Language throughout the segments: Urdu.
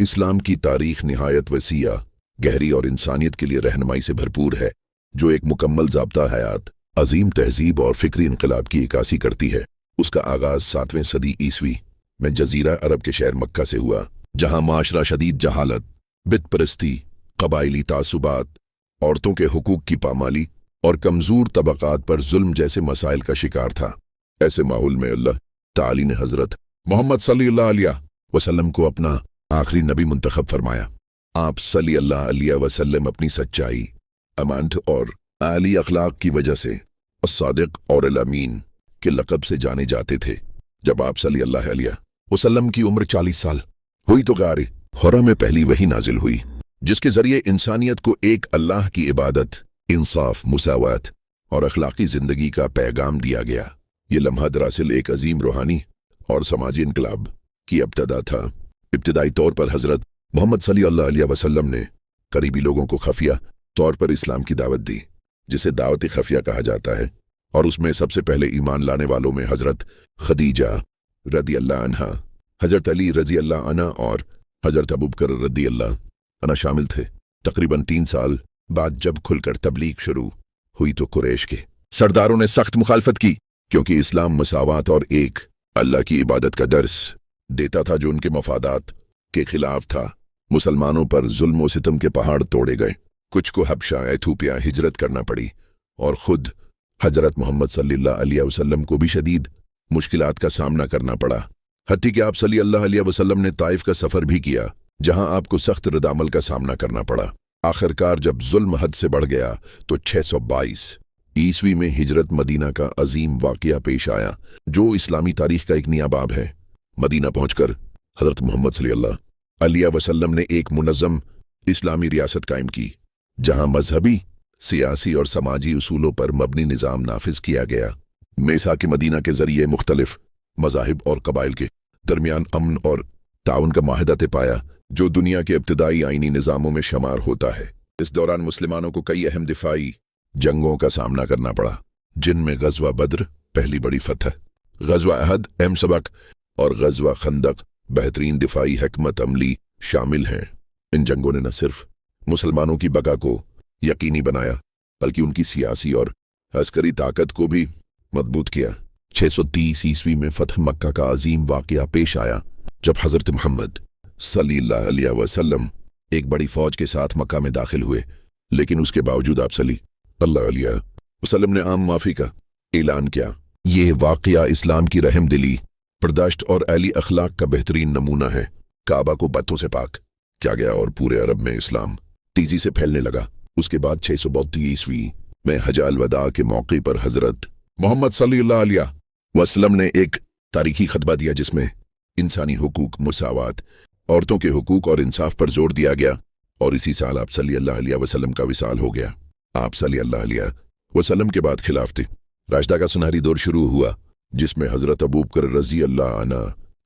اسلام کی تاریخ نہایت وسیع، گہری اور انسانیت کے لیے رہنمائی سے بھرپور ہے، جو ایک مکمل ضابطہ حیات، عظیم تہذیب اور فکری انقلاب کی عکاسی کرتی ہے۔ اس کا آغاز 7ویں صدی عیسوی میں جزیرہ عرب کے شہر مکہ سے ہوا، جہاں معاشرہ شدید جہالت، بت پرستی، قبائلی تعصبات، عورتوں کے حقوق کی پامالی اور کمزور طبقات پر ظلم جیسے مسائل کا شکار تھا۔ ایسے ماحول میں اللہ تعالی نے حضرت محمد صلی اللہ علیہ وسلم کو اپنا آخری نبی منتخب فرمایا۔ آپ صلی اللہ علیہ وسلم اپنی سچائی، امانت اور اعلی اخلاق کی وجہ سے الصادق اور الامین کے لقب سے جانے جاتے تھے۔ جب آپ صلی اللہ علیہ وسلم کی عمر 40 سال ہوئی تو غار حرا میں پہلی وحی نازل ہوئی، جس کے ذریعے انسانیت کو ایک اللہ کی عبادت، انصاف، مساوات اور اخلاقی زندگی کا پیغام دیا گیا۔ یہ لمحہ دراصل ایک عظیم روحانی اور سماجی انقلاب کی ابتدا تھا۔ ابتدائی طور پر حضرت محمد صلی اللہ علیہ وسلم نے قریبی لوگوں کو خفیہ طور پر اسلام کی دعوت دی، جسے دعوت خفیہ کہا جاتا ہے، اور اس میں سب سے پہلے ایمان لانے والوں میں حضرت خدیجہ رضی اللہ عنہا، حضرت علی رضی اللہ عنہ اور حضرت ابوبکر رضی اللہ عنہ شامل تھے۔ تقریباً 3 سال بعد جب کھل کر تبلیغ شروع ہوئی تو قریش کے سرداروں نے سخت مخالفت کی، کیونکہ اسلام مساوات اور ایک اللہ کی عبادت کا درس دیتا تھا جو ان کے مفادات کے خلاف تھا۔ مسلمانوں پر ظلم و ستم کے پہاڑ توڑے گئے، کچھ کو حبشہ ایتھوپیا ہجرت کرنا پڑی، اور خود حضرت محمد صلی اللہ علیہ وسلم کو بھی شدید مشکلات کا سامنا کرنا پڑا، حتیٰ کہ آپ صلی اللہ علیہ وسلم نے طائف کا سفر بھی کیا، جہاں آپ کو سخت رد عمل کا سامنا کرنا پڑا۔ آخرکار جب ظلم حد سے بڑھ گیا تو 622 عیسوی میں ہجرت مدینہ کا عظیم واقعہ پیش آیا، جو اسلامی تاریخ کا ایک نیا باب ہے۔ مدینہ پہنچ کر حضرت محمد صلی اللہ علیہ وسلم نے ایک منظم اسلامی ریاست قائم کی، جہاں مذہبی، سیاسی اور سماجی اصولوں پر مبنی نظام نافذ کیا گیا۔ میثاق مدینہ کے ذریعے مختلف مذاہب اور قبائل کے درمیان امن اور تعاون کا معاہدہ طے پایا، جو دنیا کے ابتدائی آئینی نظاموں میں شمار ہوتا ہے۔ اس دوران مسلمانوں کو کئی اہم دفاعی جنگوں کا سامنا کرنا پڑا، جن میں غزوہ بدر پہلی بڑی فتح، غزوہ احد اہم سبق اور غزوہ خندق بہترین دفاعی حکمت عملی شامل ہیں۔ ان جنگوں نے نہ صرف مسلمانوں کی بقا کو یقینی بنایا، بلکہ ان کی سیاسی اور عسکری طاقت کو بھی مضبوط کیا۔ 630 عیسوی میں فتح مکہ کا عظیم واقعہ پیش آیا، جب حضرت محمد صلی اللہ علیہ وسلم ایک بڑی فوج کے ساتھ مکہ میں داخل ہوئے، لیکن اس کے باوجود آپ صلی اللہ علیہ وسلم نے عام معافی کا اعلان کیا۔ یہ واقعہ اسلام کی رحم دلی، برداشت اور اعلی اخلاق کا بہترین نمونہ ہے۔ کعبہ کو بتوں سے پاک کیا گیا اور پورے عرب میں اسلام تیزی سے پھیلنے لگا۔ اس کے بعد 632 عیسوی میں حجۃ الوداع کے موقع پر حضرت محمد صلی اللہ علیہ وسلم نے ایک تاریخی خطبہ دیا، جس میں انسانی حقوق، مساوات، عورتوں کے حقوق اور انصاف پر زور دیا گیا، اور اسی سال آپ صلی اللہ علیہ وسلم کا وصال ہو گیا۔ آپ صلی اللہ علیہ وسلم کے بعد خلافت راشدہ کا سنہری دور شروع ہوا، جس میں حضرت ابوبکر رضی اللہ عنہ،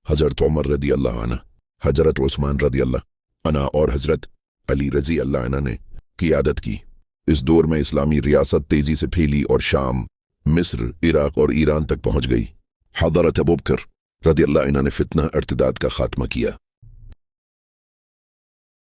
حضرت عمر رضی اللہ عنہ، حضرت عثمان رضی اللہ عنہ اور حضرت علی رضی اللہ عنہ نے قیادت کی۔ اس دور میں اسلامی ریاست تیزی سے پھیلی اور شام، مصر، عراق اور ایران تک پہنچ گئی۔ حضرت ابوبکر رضی اللہ عنہ نے فتنہ ارتداد کا خاتمہ کیا،